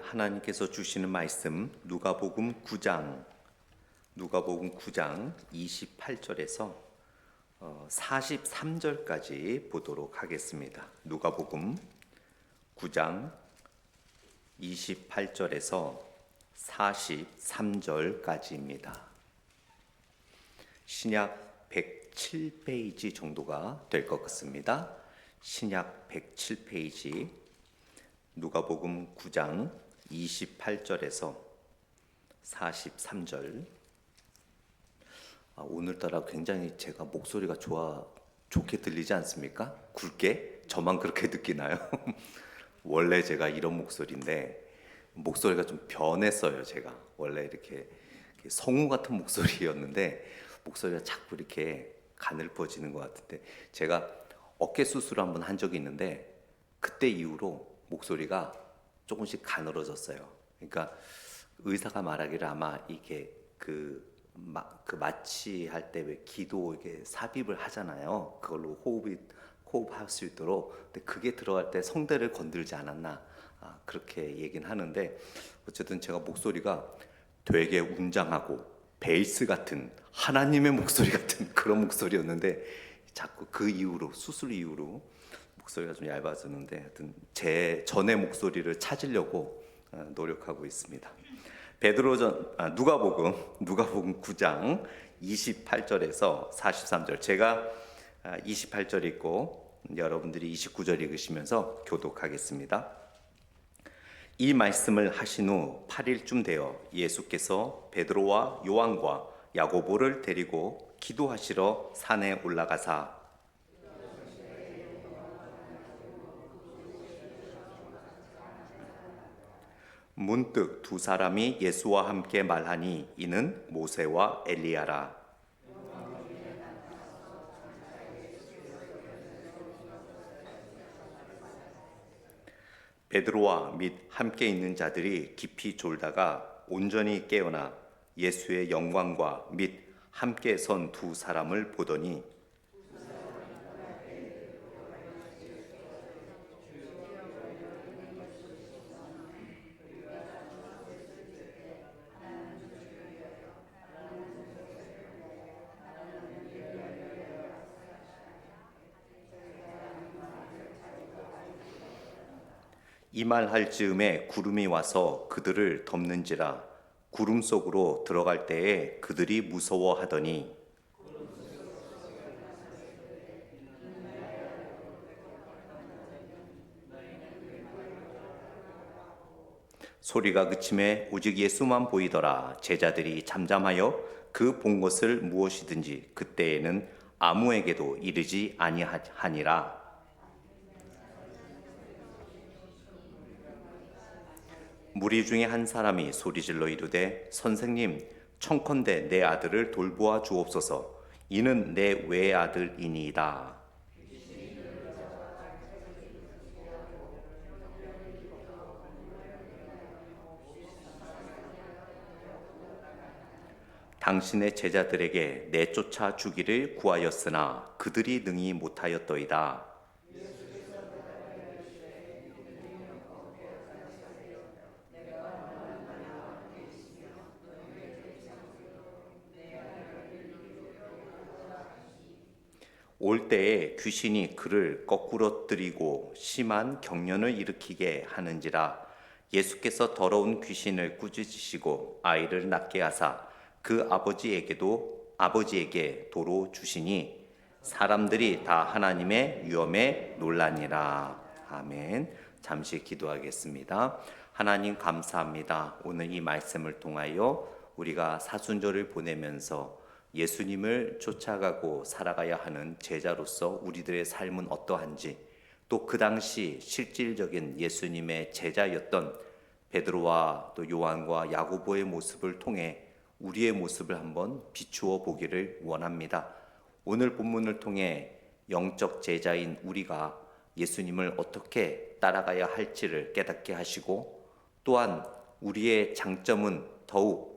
하나님께서 주시는 말씀 누가복음 9장 28절에서 43절까지 보도록 하겠습니다. 누가복음 9장 28절에서 43절까지입니다. 신약 107페이지 정도가 될 것 같습니다. 신약 107페이지 누가복음 9장 28절에서 43절. 오늘따라 굉장히 제가 목소리가 좋게 들리지 않습니까? 굵게? 저만 그렇게 느끼나요? 원래 제가 이런 목소리인데 목소리가 좀 변했어요. 제가 원래 이렇게 성우 같은 목소리였는데 목소리가 자꾸 이렇게 가늘어지는 것 같은데, 제가 어깨 수술을 한번 한 적이 있는데 그때 이후로 목소리가 조금씩 가늘어졌어요. 그러니까 의사가 말하기를 아마 이게 마취할 때 왜 기도 이게 삽입을 하잖아요. 그걸로 호흡할 수 있도록. 근데 그게 들어갈 때 성대를 건들지 않았나, 그렇게 얘기는 하는데, 어쨌든 제가 목소리가 되게 웅장하고 베이스 같은 하나님의 목소리 같은 그런 목소리였는데, 자꾸 그 이후로, 수술 이후로 목소리가 좀 얇아졌는데, 하여튼 제 전의 목소리를 찾으려고 노력하고 있습니다. 누가복음 9장 28절에서 43절. 제가 28절 읽고 여러분들이 29절 읽으시면서 교독하겠습니다. 이 말씀을 하신 후 8일쯤 되어 예수께서 베드로와 요한과 야고보를 데리고 기도하시러 산에 올라가사 문득 두 사람이 예수와 함께 말하니 이는 모세와 엘리야라. 베드로와 및 함께 있는 자들이 깊이 졸다가 온전히 깨어나 예수의 영광과 및 함께 선 두 사람을 보더니 이 말할 즈음에 구름이 와서 그들을 덮는지라. 구름 속으로 들어갈 때에 그들이 무서워하더니 소리가 그침에 오직 예수만 보이더라. 제자들이 잠잠하여 그 본 것을 무엇이든지 그때에는 아무에게도 이르지 아니하니라. 무리 중에 한 사람이 소리질러 이르되 선생님, 청컨대 내 아들을 돌보아 주옵소서. 이는 내 외아들이니이다. 당신의 제자들에게 내쫓아 주기를 구하였으나 그들이 능히 못하였더이다. 올 때에 귀신이 그를 거꾸러뜨리고 심한 경련을 일으키게 하는지라. 예수께서 더러운 귀신을 꾸짖으시고 아이를 낫게 하사 그 아버지에게 도로 주시니 사람들이 다 하나님의 위엄에 놀라니라. 아멘. 잠시 기도하겠습니다. 하나님 감사합니다. 오늘 이 말씀을 통하여 우리가 사순절을 보내면서 예수님을 쫓아가고 살아가야 하는 제자로서 우리들의 삶은 어떠한지, 또 그 당시 실질적인 예수님의 제자였던 베드로와 또 요한과 야고보의 모습을 통해 우리의 모습을 한번 비추어 보기를 원합니다. 오늘 본문을 통해 영적 제자인 우리가 예수님을 어떻게 따라가야 할지를 깨닫게 하시고, 또한 우리의 장점은 더욱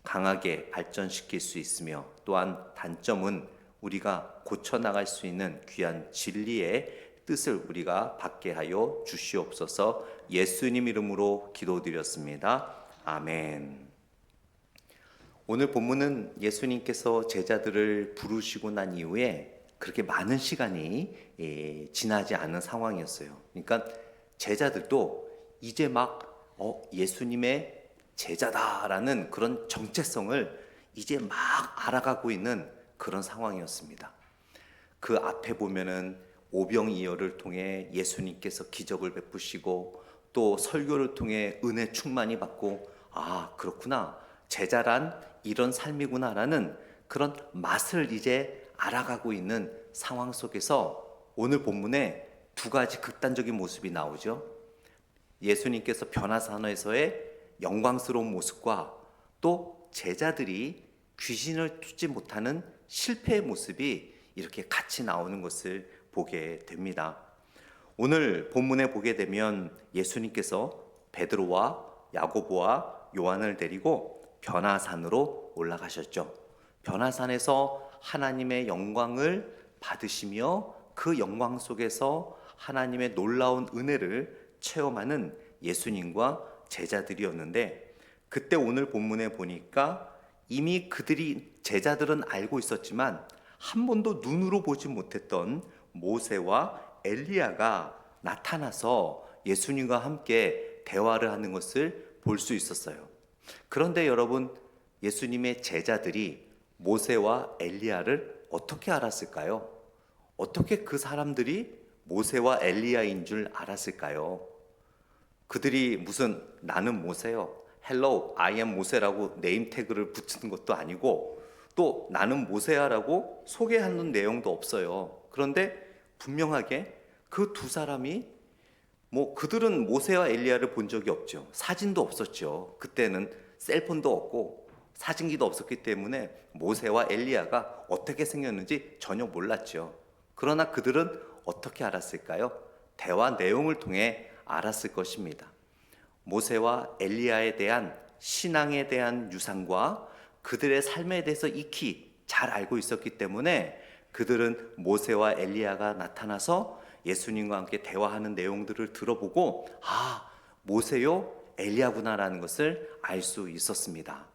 강하게 발전시킬 수 있으며 또한 단점은 우리가 고쳐나갈 수 있는 귀한 진리의 뜻을 우리가 받게 하여 주시옵소서. 예수님 이름으로 기도드렸습니다. 아멘. 오늘 본문은 예수님께서 제자들을 부르시고 난 이후에 그렇게 많은 시간이 지나지 않은 상황이었어요. 그러니까 제자들도 이제 막 예수님의 제자다라는 그런 정체성을 이제 막 알아가고 있는 그런 상황이었습니다. 그 앞에 보면은 오병이어를 통해 예수님께서 기적을 베푸시고 또 설교를 통해 은혜 충만히 받고 그렇구나, 제자란 이런 삶이구나라는 그런 맛을 이제 알아가고 있는 상황 속에서 오늘 본문에 두 가지 극단적인 모습이 나오죠. 예수님께서 변화산에서의 영광스러운 모습과 또 제자들이 귀신을 쫓지 못하는 실패의 모습이 이렇게 같이 나오는 것을 보게 됩니다. 오늘 본문에 보게 되면 예수님께서 베드로와 야고보와 요한을 데리고 변화산으로 올라가셨죠. 변화산에서 하나님의 영광을 받으시며 그 영광 속에서 하나님의 놀라운 은혜를 체험하는 예수님과 제자들이었는데, 그때 오늘 본문에 보니까 이미 제자들은 알고 있었지만 한 번도 눈으로 보지 못했던 모세와 엘리야가 나타나서 예수님과 함께 대화를 하는 것을 볼 수 있었어요. 그런데 여러분, 예수님의 제자들이 모세와 엘리야를 어떻게 알았을까요? 어떻게 그 사람들이 모세와 엘리야인 줄 알았을까요? 그들이 무슨 나는 모세요, Hello, I am 모세라고 네임 태그를 붙이는 것도 아니고 또 나는 모세야라고 소개하는 내용도 없어요. 그런데 분명하게 그 두 사람이 그들은 모세와 엘리야를 본 적이 없죠. 사진도 없었죠. 그때는 셀폰도 없고 사진기도 없었기 때문에 모세와 엘리야가 어떻게 생겼는지 전혀 몰랐죠. 그러나 그들은 어떻게 알았을까요? 대화 내용을 통해 알았을 것입니다. 모세와 엘리야에 대한 신앙에 대한 유산과 그들의 삶에 대해서 익히 잘 알고 있었기 때문에 그들은 모세와 엘리야가 나타나서 예수님과 함께 대화하는 내용들을 들어보고 모세요 엘리야구나라는 것을 알 수 있었습니다.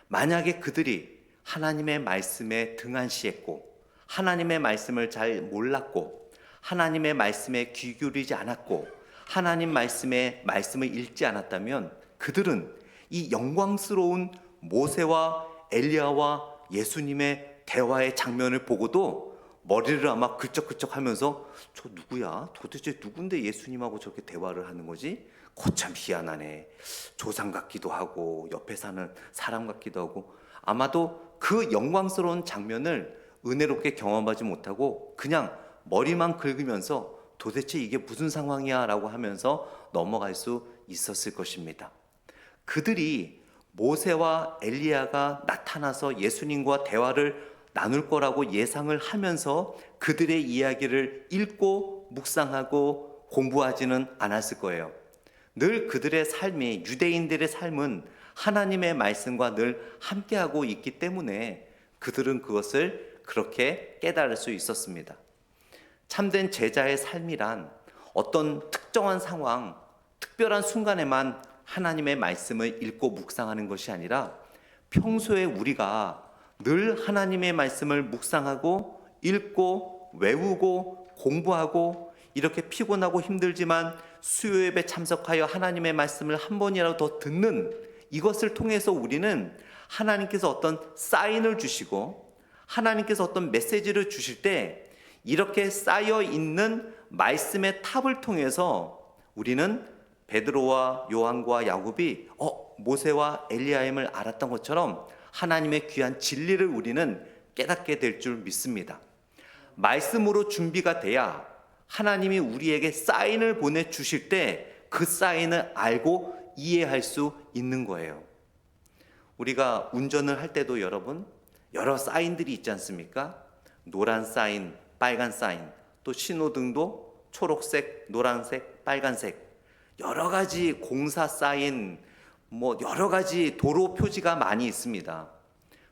만약에 그들이 하나님의 말씀에 등한시했고 하나님의 말씀을 잘 몰랐고 하나님의 말씀에 귀 기울이지 않았고 하나님 말씀을 읽지 않았다면 그들은 이 영광스러운 모세와 엘리야와 예수님의 대화의 장면을 보고도 머리를 아마 긁적긁적 하면서 저 누구야? 도대체 누군데 예수님하고 저렇게 대화를 하는 거지? 거참 희한하네. 조상 같기도 하고 옆에 사는 사람 같기도 하고 아마도 그 영광스러운 장면을 은혜롭게 경험하지 못하고 그냥 머리만 긁으면서 도대체 이게 무슨 상황이야 라고 하면서 넘어갈 수 있었을 것입니다. 그들이 모세와 엘리야가 나타나서 예수님과 대화를 나눌 거라고 예상을 하면서 그들의 이야기를 읽고 묵상하고 공부하지는 않았을 거예요. 늘 그들의 삶이, 유대인들의 삶은 하나님의 말씀과 늘 함께하고 있기 때문에 그들은 그것을 그렇게 깨달을 수 있었습니다. 참된 제자의 삶이란 어떤 특정한 상황, 특별한 순간에만 하나님의 말씀을 읽고 묵상하는 것이 아니라 평소에 우리가 늘 하나님의 말씀을 묵상하고 읽고 외우고 공부하고 이렇게 피곤하고 힘들지만 수요 예배 참석하여 하나님의 말씀을 한 번이라도 더 듣는 이것을 통해서 우리는 하나님께서 어떤 사인을 주시고 하나님께서 어떤 메시지를 주실 때 이렇게 쌓여 있는 말씀의 탑을 통해서 우리는 베드로와 요한과 야곱이 모세와 엘리야임을 알았던 것처럼 하나님의 귀한 진리를 우리는 깨닫게 될 줄 믿습니다. 말씀으로 준비가 돼야 하나님이 우리에게 사인을 보내주실 때 그 사인을 알고 이해할 수 있는 거예요. 우리가 운전을 할 때도 여러분 여러 사인들이 있지 않습니까? 노란 사인, 빨간 사인, 또 신호등도 초록색, 노란색, 빨간색 여러 가지 공사 사인, 여러 가지 도로 표지가 많이 있습니다.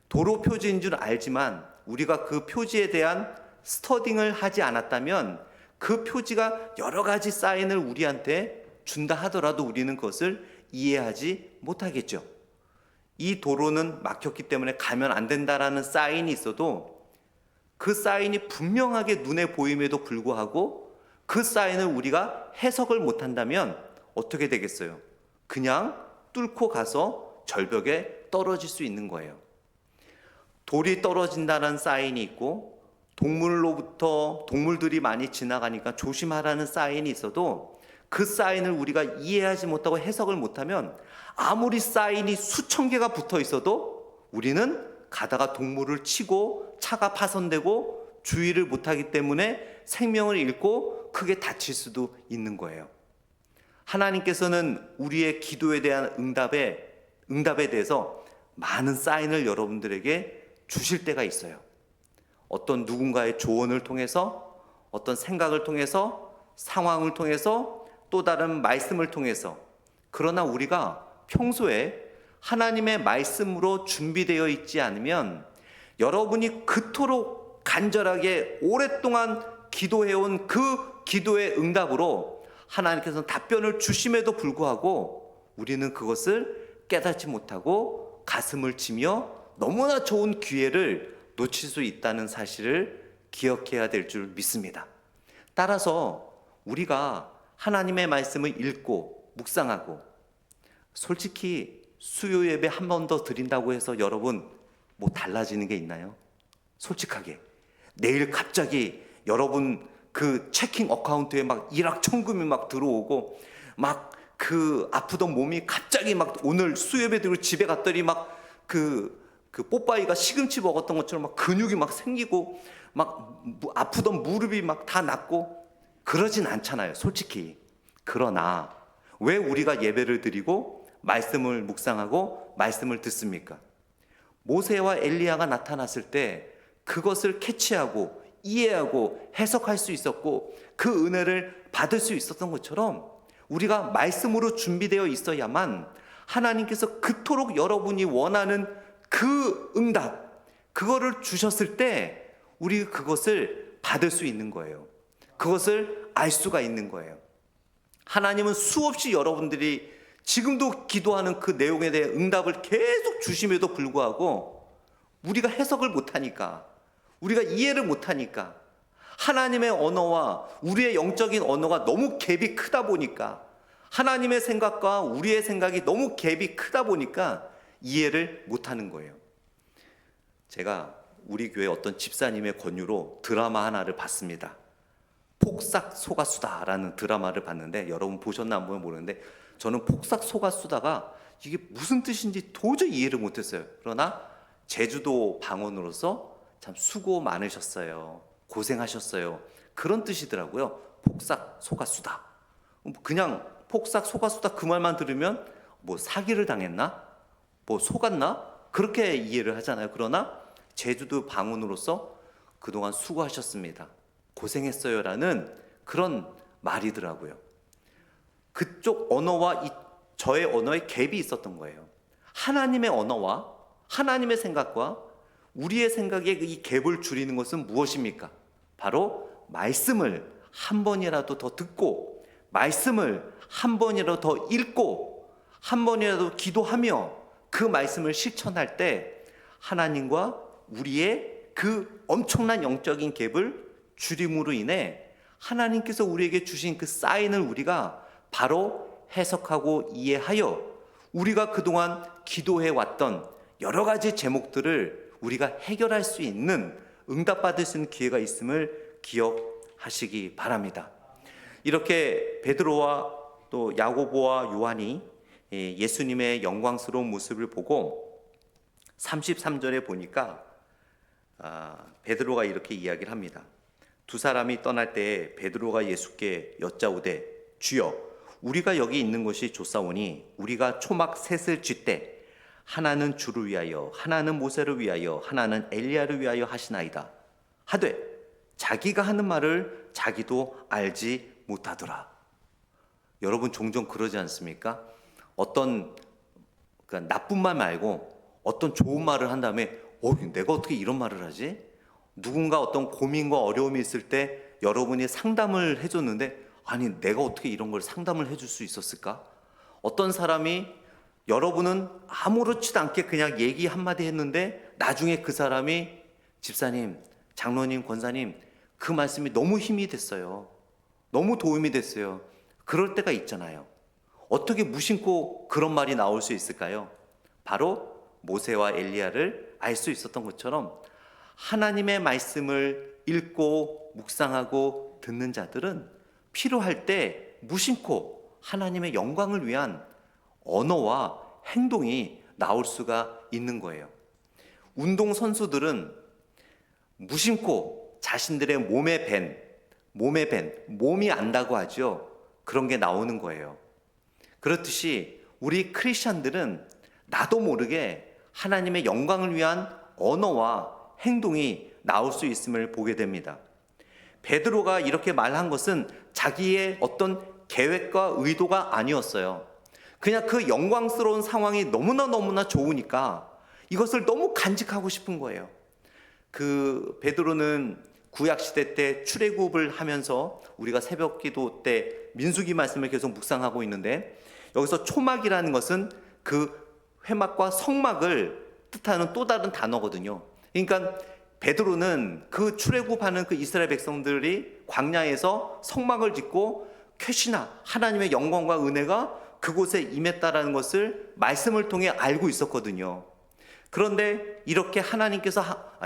도로 표지인 줄 알지만 우리가 그 표지에 대한 스터딩을 하지 않았다면 그 표지가 여러 가지 사인을 우리한테 준다 하더라도 우리는 그것을 이해하지 못하겠죠. 이 도로는 막혔기 때문에 가면 안 된다라는 사인이 있어도 그 사인이 분명하게 눈에 보임에도 불구하고 그 사인을 우리가 해석을 못한다면 어떻게 되겠어요? 그냥 뚫고 가서 절벽에 떨어질 수 있는 거예요. 돌이 떨어진다는 사인이 있고 동물들이 많이 지나가니까 조심하라는 사인이 있어도 그 사인을 우리가 이해하지 못하고 해석을 못하면 아무리 사인이 수천 개가 붙어 있어도 우리는 가다가 동물을 치고 차가 파손되고 주의를 못하기 때문에 생명을 잃고 크게 다칠 수도 있는 거예요. 하나님께서는 우리의 기도에 대한 응답에 대해서 많은 사인을 여러분들에게 주실 때가 있어요. 어떤 누군가의 조언을 통해서, 어떤 생각을 통해서, 상황을 통해서, 또 다른 말씀을 통해서. 그러나 우리가 평소에 하나님의 말씀으로 준비되어 있지 않으면 여러분이 그토록 간절하게 오랫동안 기도해온 그 기도의 응답으로 하나님께서는 답변을 주심에도 불구하고 우리는 그것을 깨닫지 못하고 가슴을 치며 너무나 좋은 기회를 놓칠 수 있다는 사실을 기억해야 될 줄 믿습니다. 따라서 우리가 하나님의 말씀을 읽고 묵상하고, 솔직히 수요 예배 한 번 더 드린다고 해서 여러분 뭐 달라지는 게 있나요? 솔직하게 내일 갑자기 여러분 그 체킹 어카운트에 막 일확천금이 막 들어오고 막 그 아프던 몸이 갑자기 막 오늘 수요 예배 드리고 집에 갔더니 막 그 뽀빠이가 시금치 먹었던 것처럼 막 근육이 막 생기고 막 아프던 무릎이 막 다 낫고 그러진 않잖아요, 솔직히. 그러나 왜 우리가 예배를 드리고 말씀을 묵상하고 말씀을 듣습니까? 모세와 엘리야가 나타났을 때 그것을 캐치하고 이해하고 해석할 수 있었고 그 은혜를 받을 수 있었던 것처럼 우리가 말씀으로 준비되어 있어야만 하나님께서 그토록 여러분이 원하는 그 응답, 그거를 주셨을 때 우리 그것을 받을 수 있는 거예요. 그것을 알 수가 있는 거예요. 하나님은 수없이 여러분들이 지금도 기도하는 그 내용에 대해 응답을 계속 주심에도 불구하고 우리가 해석을 못하니까, 우리가 이해를 못하니까, 하나님의 언어와 우리의 영적인 언어가 너무 갭이 크다 보니까, 하나님의 생각과 우리의 생각이 너무 갭이 크다 보니까 이해를 못하는 거예요. 제가 우리 교회 어떤 집사님의 권유로 드라마 하나를 봤습니다. 폭삭 속았수다라는 드라마를 봤는데 여러분 보셨나 안 보면 모르는데 저는 폭삭 속았수다가 이게 무슨 뜻인지 도저히 이해를 못했어요. 그러나 제주도 방언으로서 참 수고 많으셨어요, 고생하셨어요, 그런 뜻이더라고요. 폭삭 속았수다. 그냥 폭삭 속았수다 그 말만 들으면 뭐 사기를 당했나? 뭐 속았나? 그렇게 이해를 하잖아요. 그러나 제주도 방언으로서 그동안 수고하셨습니다, 고생했어요라는 그런 말이더라고요. 그쪽 언어와 저의 언어에 갭이 있었던 거예요. 하나님의 언어와 하나님의 생각과 우리의 생각에 이 갭을 줄이는 것은 무엇입니까? 바로 말씀을 한 번이라도 더 듣고, 말씀을 한 번이라도 더 읽고, 한 번이라도 기도하며 그 말씀을 실천할 때 하나님과 우리의 그 엄청난 영적인 갭을 줄임으로 인해 하나님께서 우리에게 주신 그 사인을 우리가 바로 해석하고 이해하여 우리가 그동안 기도해 왔던 여러 가지 제목들을 우리가 해결할 수 있는, 응답받을 수 있는 기회가 있음을 기억하시기 바랍니다. 이렇게 베드로와 또 야고보와 요한이 예수님의 영광스러운 모습을 보고 33절에 보니까 베드로가 이렇게 이야기를 합니다. 두 사람이 떠날 때에 베드로가 예수께 여짜오되 주여 우리가 여기 있는 것이 좋사오니 우리가 초막 셋을 쥐때 하나는 주를 위하여 하나는 모세를 위하여 하나는 엘리야를 위하여 하시나이다 하되 자기가 하는 말을 자기도 알지 못하더라. 여러분 종종 그러지 않습니까? 어떤 나쁜 말 말고 어떤 좋은 말을 한 다음에 내가 어떻게 이런 말을 하지? 누군가 어떤 고민과 어려움이 있을 때 여러분이 상담을 해줬는데 아니 내가 어떻게 이런 걸 상담을 해줄 수 있었을까? 어떤 사람이 여러분은 아무렇지도 않게 그냥 얘기 한마디 했는데 나중에 그 사람이 집사님, 장로님, 권사님 그 말씀이 너무 힘이 됐어요. 너무 도움이 됐어요. 그럴 때가 있잖아요. 어떻게 무심코 그런 말이 나올 수 있을까요? 바로 모세와 엘리야를 알 수 있었던 것처럼 하나님의 말씀을 읽고 묵상하고 듣는 자들은 필요할 때 무심코 하나님의 영광을 위한 언어와 행동이 나올 수가 있는 거예요. 운동 선수들은 무심코 자신들의 몸이 안다고 하죠. 그런 게 나오는 거예요. 그렇듯이 우리 크리스천들은 나도 모르게 하나님의 영광을 위한 언어와 행동이 나올 수 있음을 보게 됩니다. 베드로가 이렇게 말한 것은 자기의 어떤 계획과 의도가 아니었어요. 그냥 그 영광스러운 상황이 너무나 좋으니까 이것을 너무 간직하고 싶은 거예요. 그 베드로는 구약시대 때 출애굽을 하면서 우리가 새벽기도 때 민수기 말씀을 계속 묵상하고 있는데 여기서 초막이라는 것은 그 회막과 성막을 뜻하는 또 다른 단어거든요. 그러니까 베드로는 그 출애굽하는 그 이스라엘 백성들이 광야에서 성막을 짓고 쾌시나 하나님의 영광과 은혜가 그곳에 임했다라는 것을 말씀을 통해 알고 있었거든요. 그런데 이렇게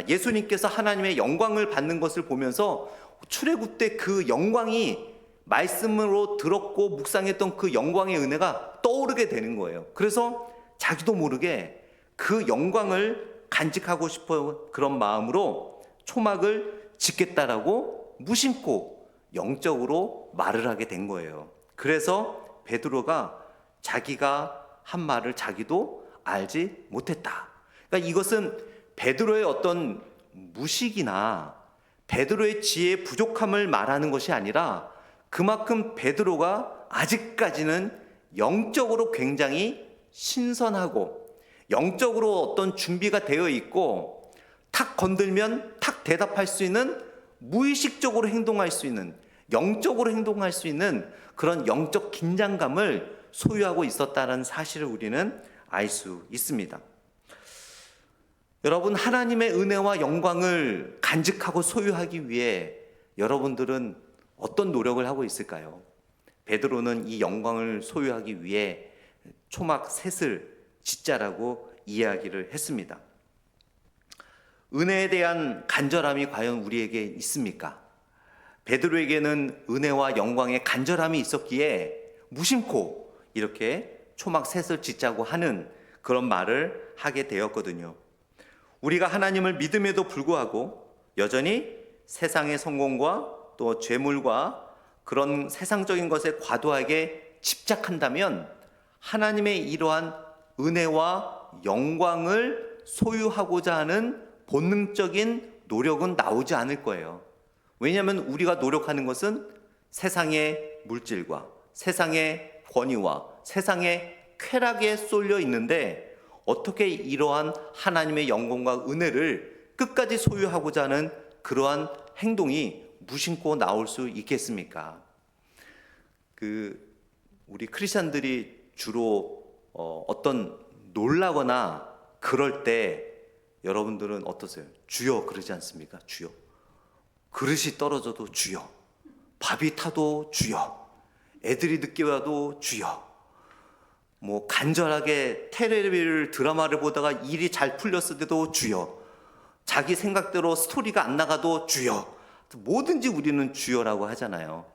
예수님께서 하나님의 영광을 받는 것을 보면서 출애굽 때 그 영광이 말씀으로 들었고 묵상했던 그 영광의 은혜가 떠오르게 되는 거예요. 그래서 자기도 모르게 그 영광을 간직하고 싶어 그런 마음으로 초막을 짓겠다라고 무심코 영적으로 말을 하게 된 거예요. 그래서 베드로가 자기가 한 말을 자기도 알지 못했다. 그러니까 이것은 베드로의 어떤 무식이나 베드로의 지혜의 부족함을 말하는 것이 아니라 그만큼 베드로가 아직까지는 영적으로 굉장히 신선하고 영적으로 어떤 준비가 되어 있고 탁 건들면 탁 대답할 수 있는 무의식적으로 행동할 수 있는 영적으로 행동할 수 있는 그런 영적 긴장감을 소유하고 있었다는 사실을 우리는 알 수 있습니다. 여러분, 하나님의 은혜와 영광을 간직하고 소유하기 위해 여러분들은 어떤 노력을 하고 있을까요? 베드로는 이 영광을 소유하기 위해 초막 셋을 짓자라고 이야기를 했습니다. 은혜에 대한 간절함이 과연 우리에게 있습니까? 베드로에게는 은혜와 영광의 간절함이 있었기에 무심코 이렇게 초막 셋을 짓자고 하는 그런 말을 하게 되었거든요. 우리가 하나님을 믿음에도 불구하고 여전히 세상의 성공과 또 재물과 그런 세상적인 것에 과도하게 집착한다면 하나님의 이러한 은혜와 영광을 소유하고자 하는 본능적인 노력은 나오지 않을 거예요. 왜냐하면 우리가 노력하는 것은 세상의 물질과 세상의 권위와 세상의 쾌락에 쏠려 있는데 어떻게 이러한 하나님의 영광과 은혜를 끝까지 소유하고자 하는 그러한 행동이 무심코 나올 수 있겠습니까? 우리 크리스천들이 주로 어떤 놀라거나 그럴 때 여러분들은 어떠세요? 주여 그러지 않습니까? 주여. 그릇이 떨어져도 주여. 밥이 타도 주여. 애들이 늦게 와도 주여. 뭐 간절하게 텔레비를 드라마를 보다가 일이 잘 풀렸을 때도 주여. 자기 생각대로 스토리가 안 나가도 주여. 뭐든지 우리는 주여라고 하잖아요.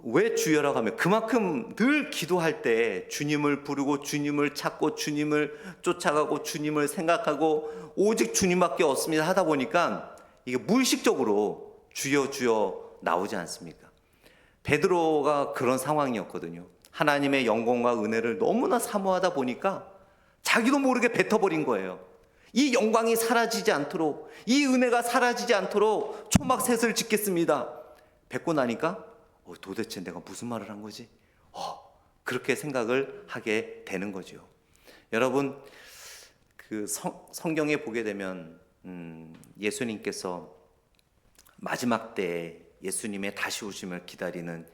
왜 주여라고 하면 그만큼 늘 기도할 때 주님을 부르고 주님을 찾고 주님을 쫓아가고 주님을 생각하고 오직 주님밖에 없습니다 하다 보니까 이게 무의식적으로 주여 주여 나오지 않습니까? 베드로가 그런 상황이었거든요. 하나님의 영광과 은혜를 너무나 사모하다 보니까 자기도 모르게 뱉어버린 거예요. 이 영광이 사라지지 않도록, 이 은혜가 사라지지 않도록 초막 셋을 짓겠습니다. 뱉고 나니까 도대체 내가 무슨 말을 한 거지? 그렇게 생각을 하게 되는 거죠. 여러분, 성경에 보게 되면 예수님께서 마지막 때에 예수님의 다시 오심을 기다리는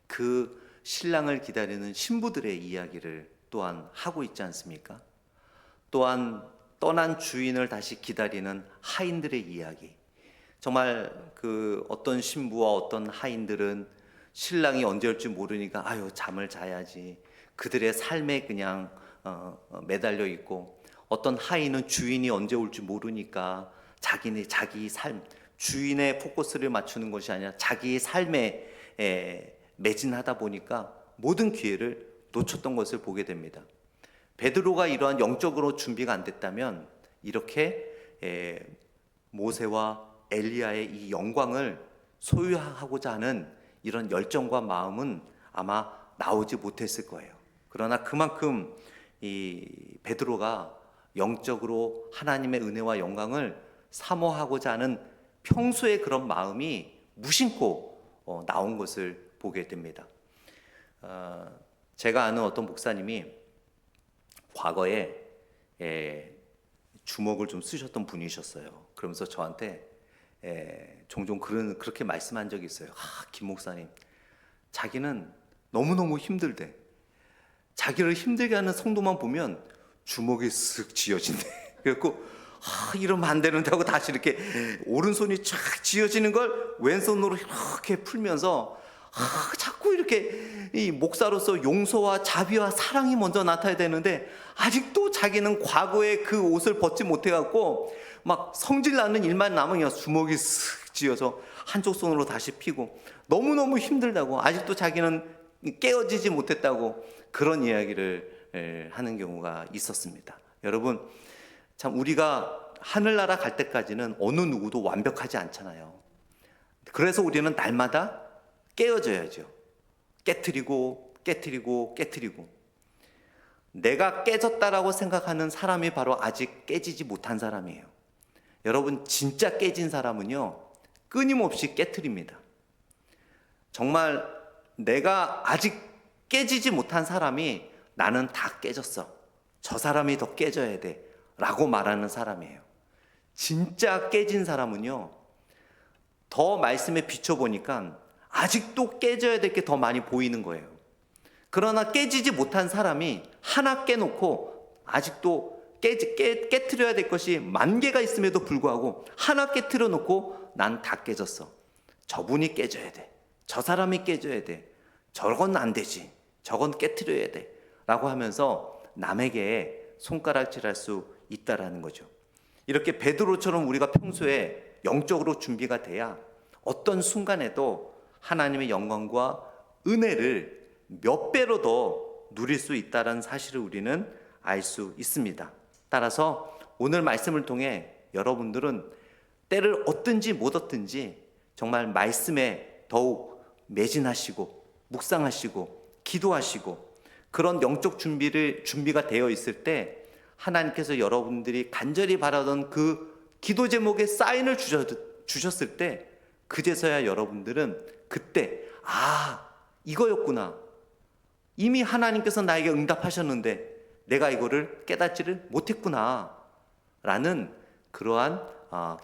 그 신랑을 기다리는 신부들의 이야기를 또한 하고 있지 않습니까? 또한 떠난 주인을 다시 기다리는 하인들의 이야기. 정말 그 어떤 신부와 어떤 하인들은 신랑이 언제 올지 모르니까 아유 잠을 자야지, 그들의 삶에 그냥 매달려 있고, 어떤 하인은 주인이 언제 올지 모르니까 자기 삶, 주인의 포커스를 맞추는 것이 아니라 자기의 삶에 매진하다 보니까 모든 기회를 놓쳤던 것을 보게 됩니다. 베드로가 이러한 영적으로 준비가 안 됐다면 이렇게 모세와 엘리야의 이 영광을 소유하고자 하는 이런 열정과 마음은 아마 나오지 못했을 거예요. 그러나 그만큼 이 베드로가 영적으로 하나님의 은혜와 영광을 사모하고자 하는 평소의 그런 마음이 무심코 나온 것을 보게 됩니다. 제가 아는 어떤 목사님이 과거에 주먹을 좀 쓰셨던 분이셨어요. 그러면서 저한테 종종 그렇게 말씀한 적이 있어요. 김 목사님, 자기는 너무너무 힘들대. 자기를 힘들게 하는 성도만 보면 주먹이 쓱 쥐어진대. 그래갖고 이러면 안 되는데 하고 다시 이렇게 오른손이 쫙 쥐어지는 걸 왼손으로 이렇게 풀면서 자꾸 이렇게 이 목사로서 용서와 자비와 사랑이 먼저 나타나야 되는데 아직도 자기는 과거의 그 옷을 벗지 못해갖고 막 성질 나는 일만 남으면 주먹이 쓱 쥐어서 한쪽 손으로 다시 피고 너무너무 힘들다고, 아직도 자기는 깨어지지 못했다고 그런 이야기를 하는 경우가 있었습니다. 여러분, 참 우리가 하늘나라 갈 때까지는 어느 누구도 완벽하지 않잖아요. 그래서 우리는 날마다 깨어져야죠. 깨트리고 내가 깨졌다라고 생각하는 사람이 바로 아직 깨지지 못한 사람이에요. 여러분, 진짜 깨진 사람은요 끊임없이 깨트립니다. 정말 내가 아직 깨지지 못한 사람이 나는 다 깨졌어, 저 사람이 더 깨져야 돼 라고 말하는 사람이에요. 진짜 깨진 사람은요 더 말씀에 비춰보니까 아직도 깨져야 될 게 더 많이 보이는 거예요. 그러나 깨지지 못한 사람이 하나 깨놓고 아직도 깨트려야 될 것이 만 개가 있음에도 불구하고 하나 깨트려 놓고 난 다 깨졌어, 저분이 깨져야 돼, 저 사람이 깨져야 돼, 저건 안 되지, 저건 깨트려야 돼 라고 하면서 남에게 손가락질할 수 있다라는 거죠. 이렇게 베드로처럼 우리가 평소에 영적으로 준비가 돼야 어떤 순간에도 하나님의 영광과 은혜를 몇 배로 더 누릴 수 있다는 사실을 우리는 알 수 있습니다. 따라서 오늘 말씀을 통해 여러분들은 때를 얻든지 못 얻든지 정말 말씀에 더욱 매진하시고 묵상하시고 기도하시고 그런 영적 준비가 되어 있을 때 하나님께서 여러분들이 간절히 바라던 그 기도 제목에 사인을 주셨을 때 그제서야 여러분들은 그때 이거였구나, 이미 하나님께서 나에게 응답하셨는데 내가 이거를 깨닫지를 못했구나 라는 그러한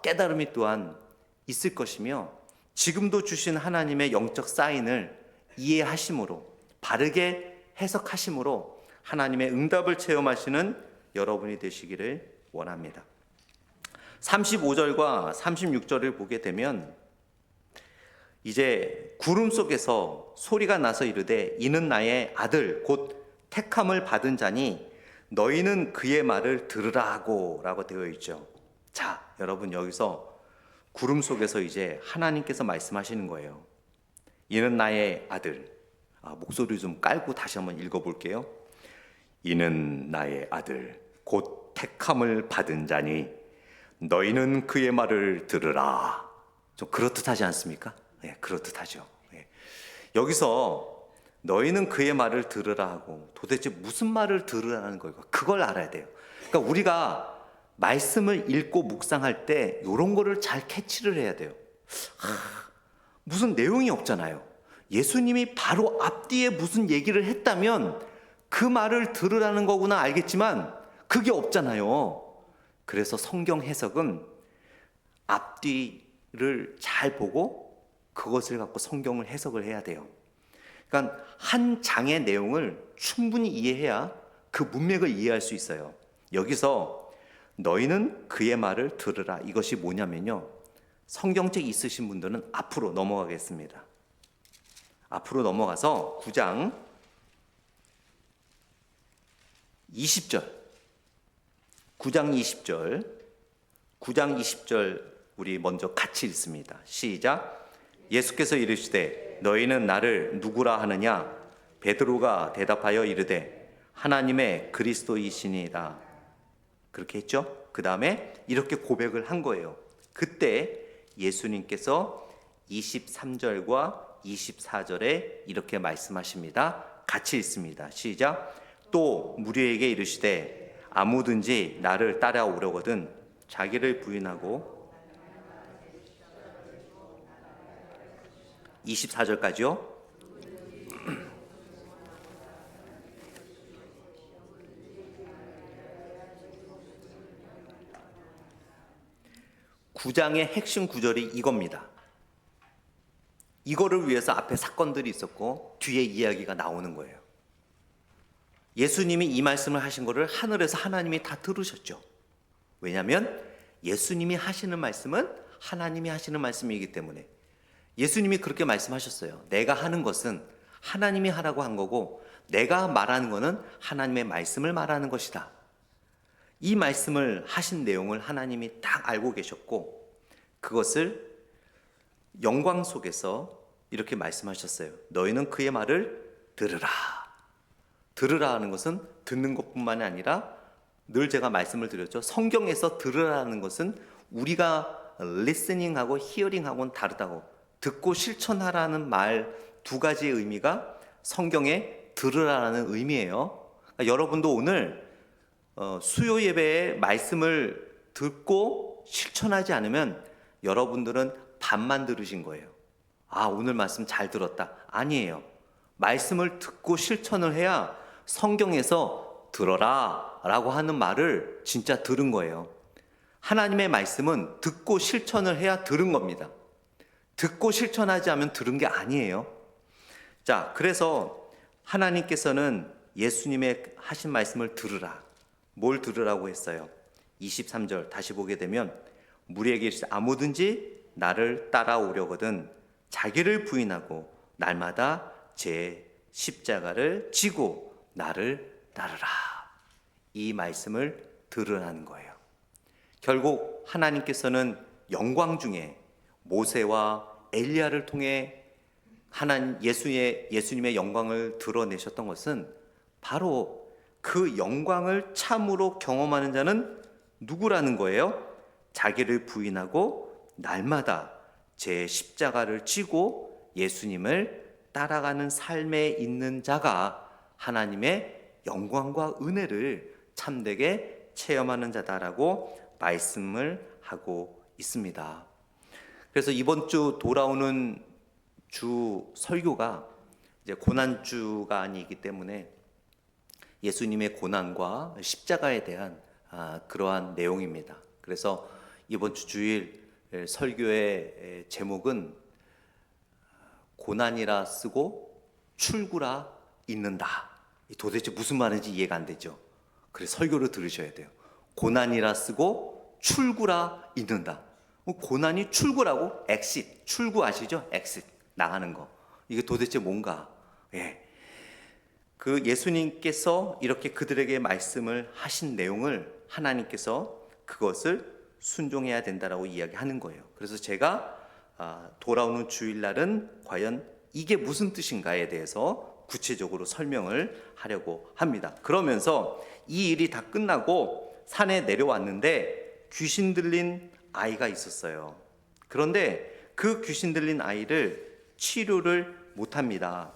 깨달음이 또한 있을 것이며, 지금도 주신 하나님의 영적 사인을 이해하심으로 바르게 해석하심으로 하나님의 응답을 체험하시는 여러분이 되시기를 원합니다. 35절과 36절을 보게 되면 이제 구름 속에서 소리가 나서 이르되 이는 나의 아들 곧 택함을 받은 자니 너희는 그의 말을 들으라 하고 라고 되어 있죠. 자, 여러분, 여기서 구름 속에서 이제 하나님께서 말씀하시는 거예요. 이는 나의 아들. 목소리 좀 깔고 다시 한번 읽어볼게요. 이는 나의 아들 곧 택함을 받은 자니 너희는 그의 말을 들으라. 좀 그렇듯하지 않습니까? 네, 그렇듯하죠. 네. 여기서 너희는 그의 말을 들으라 하고 도대체 무슨 말을 들으라는 걸까? 그걸 알아야 돼요. 그러니까 우리가 말씀을 읽고 묵상할 때 이런 거를 잘 캐치를 해야 돼요. 무슨 내용이 없잖아요. 예수님이 바로 앞뒤에 무슨 얘기를 했다면 그 말을 들으라는 거구나 알겠지만 그게 없잖아요. 그래서 성경 해석은 앞뒤 잘 보고 그것을 갖고 성경을 해석을 해야 돼요. 그러니까 한 장의 내용을 충분히 이해해야 그 문맥을 이해할 수 있어요. 여기서 너희는 그의 말을 들으라, 이것이 뭐냐면요, 성경책 있으신 분들은 앞으로 넘어가겠습니다. 앞으로 넘어가서 9장 20절 9장 20절 우리 먼저 같이 읽습니다. 시작. 예수께서 이르시되 너희는 나를 누구라 하느냐? 베드로가 대답하여 이르되 하나님의 그리스도이시니라. 그렇게 했죠. 그 다음에 이렇게 고백을 한 거예요. 그때 예수님께서 23절과 24절에 이렇게 말씀하십니다. 같이 읽습니다. 시작. 또 무리에게 이르시되 아무든지 나를 따라오려거든 자기를 부인하고, 24절까지요. 구장의 핵심 구절이 이겁니다. 이거를 위해서 앞에 사건들이 있었고 뒤에 이야기가 나오는 거예요. 예수님이 이 말씀을 하신 거를 하늘에서 하나님이 다 들으셨죠. 왜냐하면 예수님이 하시는 말씀은 하나님이 하시는 말씀이기 때문에. 예수님이 그렇게 말씀하셨어요. 내가 하는 것은 하나님이 하라고 한 거고 내가 말하는 것은 하나님의 말씀을 말하는 것이다. 이 말씀을 하신 내용을 하나님이 딱 알고 계셨고 그것을 영광 속에서 이렇게 말씀하셨어요. 너희는 그의 말을 들으라. 들으라 하는 것은 듣는 것뿐만이 아니라 늘 제가 말씀을 드렸죠. 성경에서 들으라는 것은 우리가 listening하고 hearing하고는 다르다고. 듣고 실천하라는 말 두 가지의 의미가 성경에 들으라는 의미예요. 그러니까 여러분도 오늘 수요 예배에 말씀을 듣고 실천하지 않으면 여러분들은 반만 들으신 거예요. 아, 오늘 말씀 잘 들었다. 아니에요. 말씀을 듣고 실천을 해야 성경에서 들어라 라고 하는 말을 진짜 들은 거예요. 하나님의 말씀은 듣고 실천을 해야 들은 겁니다. 듣고 실천하지 않으면 들은 게 아니에요. 자, 그래서 하나님께서는 예수님의 하신 말씀을 들으라. 뭘 들으라고 했어요? 23절 다시 보게 되면 무리에게 이르시되 아무든지 나를 따라오려거든 자기를 부인하고 날마다 제 십자가를 지고 나를 따르라. 이 말씀을 들으라는 거예요. 결국 하나님께서는 영광 중에 모세와 엘리야를 통해 예수님의 영광을 드러내셨던 것은 바로 그 영광을 참으로 경험하는 자는 누구라는 거예요? 자기를 부인하고 날마다 제 십자가를 지고 예수님을 따라가는 삶에 있는 자가 하나님의 영광과 은혜를 참되게 체험하는 자다라고 말씀을 하고 있습니다. 그래서 이번 주 돌아오는 주 설교가 이제 고난주가 아니기 때문에 예수님의 고난과 십자가에 대한 그러한 내용입니다. 그래서 이번 주 주일 설교의 제목은 고난이라 쓰고 출구라 읽는다. 도대체 무슨 말인지 이해가 안 되죠. 그래서 설교를 들으셔야 돼요. 고난이라 쓰고 출구라 읽는다. 고난이 출구라고? 엑싯, 출구 아시죠? 엑싯, 나가는 거. 이게 도대체 뭔가? 예. 그 예수님께서 이렇게 그들에게 말씀을 하신 내용을 하나님께서 그것을 순종해야 된다라고 이야기하는 거예요. 그래서 제가 돌아오는 주일날은 과연 이게 무슨 뜻인가에 대해서 구체적으로 설명을 하려고 합니다. 그러면서 이 일이 다 끝나고 산에 내려왔는데 귀신 들린 아이가 있었어요. 그런데 그 귀신 들린 아이를 치료를 못합니다.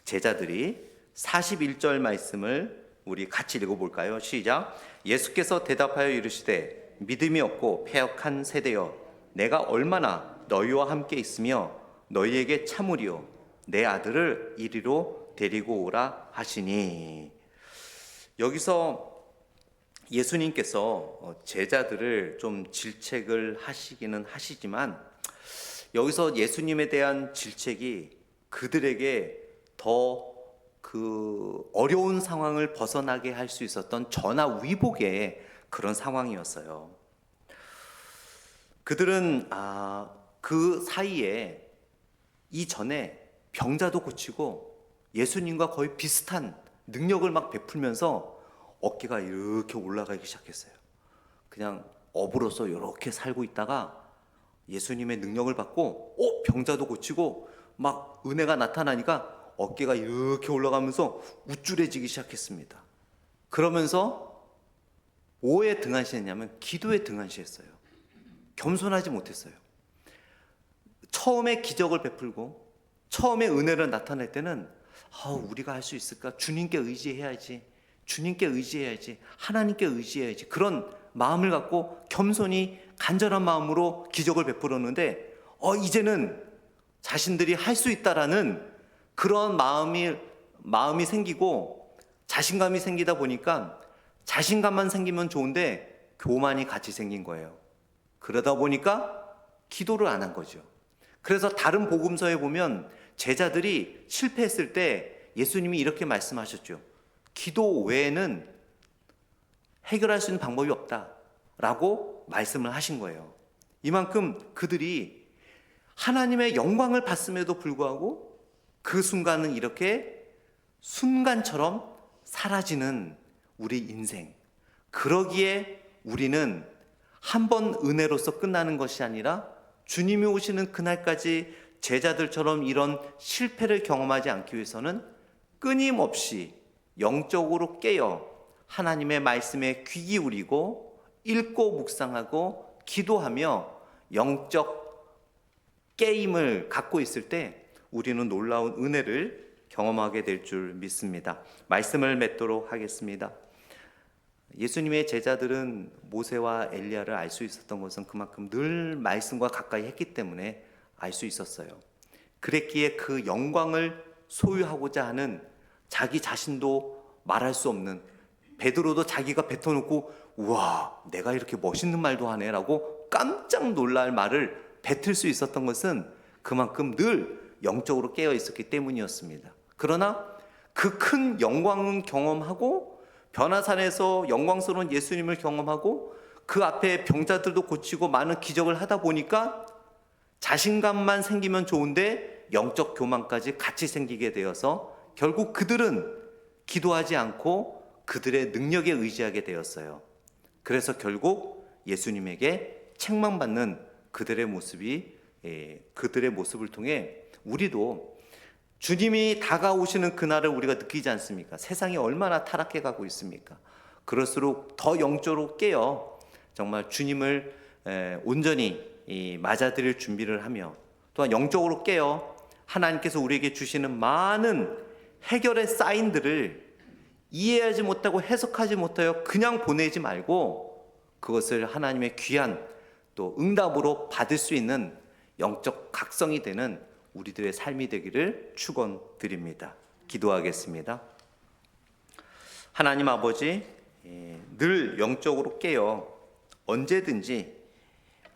제자들이 41절 말씀을 우리 같이 읽어볼까요? 시작. 예수께서 대답하여 이르시되 믿음이 없고 패역한 세대여 내가 얼마나 너희와 함께 있으며 너희에게 참으리요 내 아들을 이리로 데리고 오라 하시니. 여기서 예수님께서 제자들을 좀 질책을 하시기는 하시지만 여기서 예수님에 대한 질책이 그들에게 더 그 어려운 상황을 벗어나게 할 수 있었던 전화위복의 그런 상황이었어요. 그들은 그 사이에 이전에 병자도 고치고 예수님과 거의 비슷한 능력을 막 베풀면서 어깨가 이렇게 올라가기 시작했어요. 그냥 업으로서 이렇게 살고 있다가 예수님의 능력을 받고 병자도 고치고 막 은혜가 나타나니까 어깨가 이렇게 올라가면서 우쭐해지기 시작했습니다. 그러면서 뭐에 등한시했냐면 기도에 등한시했어요. 겸손하지 못했어요. 처음에 기적을 베풀고 처음에 은혜를 나타낼 때는 우리가 할 수 있을까? 주님께 의지해야지. 주님께 의지해야지. 하나님께 의지해야지. 그런 마음을 갖고 겸손히 간절한 마음으로 기적을 베풀었는데 이제는 자신들이 할 수 있다라는 그런 마음이 생기고 자신감이 생기다 보니까 자신감만 생기면 좋은데 교만이 같이 생긴 거예요. 그러다 보니까 기도를 안 한 거죠. 그래서 다른 복음서에 보면 제자들이 실패했을 때 예수님이 이렇게 말씀하셨죠. 기도 외에는 해결할 수 있는 방법이 없다라고 말씀을 하신 거예요. 이만큼 그들이 하나님의 영광을 받음에도 불구하고 그 순간은 이렇게 순간처럼 사라지는 우리 인생. 그러기에 우리는 한 번 은혜로서 끝나는 것이 아니라 주님이 오시는 그날까지 제자들처럼 이런 실패를 경험하지 않기 위해서는 끊임없이 영적으로 깨어 하나님의 말씀에 귀 기울이고 읽고 묵상하고 기도하며 영적 깨임을 갖고 있을 때 우리는 놀라운 은혜를 경험하게 될 줄 믿습니다. 말씀을 맺도록 하겠습니다. 예수님의 제자들은 모세와 엘리야를 알 수 있었던 것은 그만큼 늘 말씀과 가까이 했기 때문에 알 수 있었어요. 그랬기에 그 영광을 소유하고자 하는 자기 자신도 말할 수 없는 베드로도 자기가 뱉어놓고 우와 내가 이렇게 멋있는 말도 하네 라고 깜짝 놀랄 말을 뱉을 수 있었던 것은 그만큼 늘 영적으로 깨어 있었기 때문이었습니다. 그러나 그 큰 영광은 경험하고 변화산에서 영광스러운 예수님을 경험하고 그 앞에 병자들도 고치고 많은 기적을 하다 보니까 자신감만 생기면 좋은데 영적 교만까지 같이 생기게 되어서 결국 그들은 기도하지 않고 그들의 능력에 의지하게 되었어요. 그래서 결국 예수님에게 책망받는 그들의 모습을 통해 우리도 주님이 다가오시는 그날을 우리가 느끼지 않습니까? 세상이 얼마나 타락해 가고 있습니까? 그럴수록 더 영적으로 깨어 정말 주님을 온전히 맞아들일 준비를 하며 또한 영적으로 깨어 하나님께서 우리에게 주시는 많은 해결의 사인들을 이해하지 못하고 해석하지 못하여 그냥 보내지 말고 그것을 하나님의 귀한 또 응답으로 받을 수 있는 영적 각성이 되는 우리들의 삶이 되기를 축원드립니다. 기도하겠습니다. 하나님 아버지, 늘 영적으로 깨어 언제든지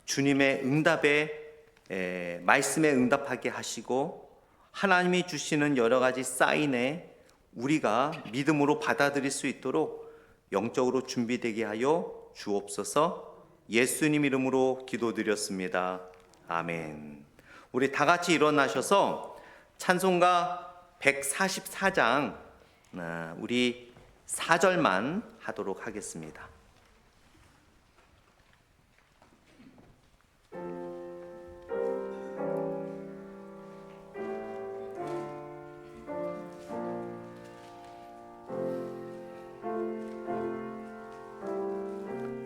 주님의 응답에 말씀에 응답하게 하시고 하나님이 주시는 여러 가지 사인에 우리가 믿음으로 받아들일 수 있도록 영적으로 준비되게 하여 주옵소서. 예수님 이름으로 기도드렸습니다. 아멘. 우리 다 같이 일어나셔서 찬송가 144장 우리 4절만 하도록 하겠습니다.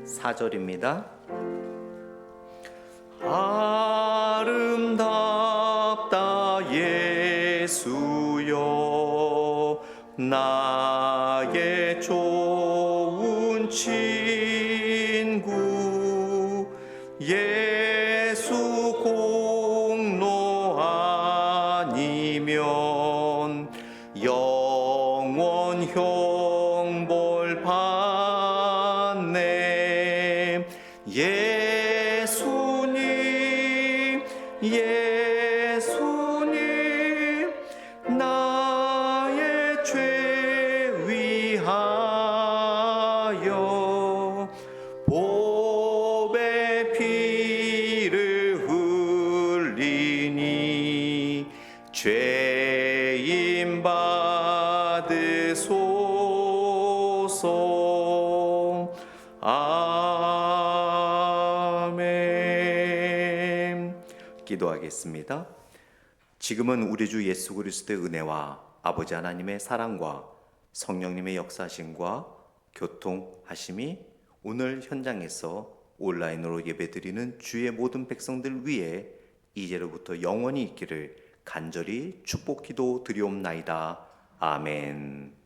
(4절입니다) 아름답다 예수여 나의 좋은 친구 예수 공로 아니면 영원 형벌 받네 예수님 죄인 받으소서. 아멘. 기도하겠습니다. 지금은 우리 주 예수 그리스도의 은혜와 아버지 하나님의 사랑과 성령님의 역사하심과 교통하심이 오늘 현장에서 온라인으로 예배드리는 주의 모든 백성들 위에 이제로부터 영원히 있기를 간절히 축복 기도 드리옵나이다. 아멘.